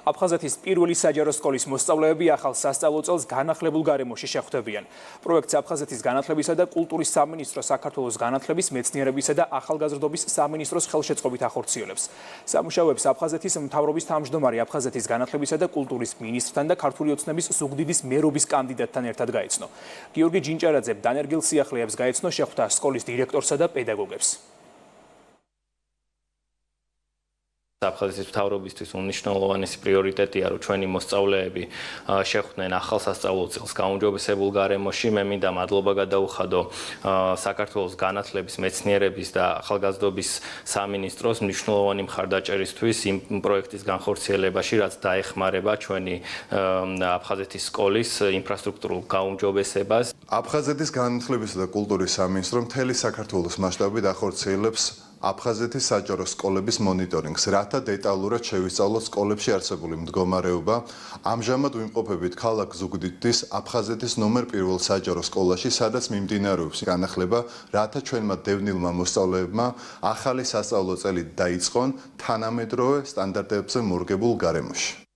აფხაზეთის პირველი საჯარო სკოლის მოსწავლეები ახალ სასწავლო წელს განახლებულ გარემოში შეხვდებიან. პროექტს აფხაზეთის განათლებისა და კულტურის სამინისტრო, საქართველოს განათლების, მეცნიერებისა და ახალგაზრდობის სამინისტროს ხელშეწყობით ახორციელებს. სამუშაოებს აფხაზეთის მთავრობის თავმჯდომარე, აფხაზეთის განათლებისა და კულტურის მინისტრთან და ქართული ოცნების ზუგდიდის მერობის კანდიდატთან ერთად გაეცნო. გიორგი ჯინჭარაძე დანერგილ სიახლეებს გაეცნო, შეხვდა სკოლის დირექტორსა და პედაგოგებს. აფხაზეთის მთავრობისთვის უნიშნელოვანესი პრიორიტეტია, რომ ჩვენი მოსწავლეები შეხვდნენ ახალ სასწავლო წელს გაუმჯობესებულ გარემოში. მე მინდა მადლობა გადაუხადო საქართველოს განათლების, მეცნიერების და ახალგაზრდობის სამინისტროს მნიშვნელოვანი მხარდაჭერისთვის იმ პროექტის განხორციელებაში, რაც დაეხმარება ჩვენი აფხაზეთის სკოლის ინფრასტრუქტურულ გაუმჯობესებას. აფხაზეთის განათლებისა და კულტურის სამინისტრო მთელი საქართველოს მასშტაბით ახორციელებს აფხაზეთის საჯარო სკოლების მონიტორინგს, რათა დეტალურად შევისწავლოთ სკოლებში არსებული მდგომარეობა. ამჟამად ვიმყოფებით ქალაქ ზუგდიდის აფხაზეთის ნომერ 1 საჯარო სკოლაში, სადაც მიმდინარეობს განახლება, რათა ჩვენმა დევნილმა მოსწავლეებმა ახალი სასწავლო წელი დაიწყონ თანამედროვე სტანდარტებზე მორგებულ გარემოში.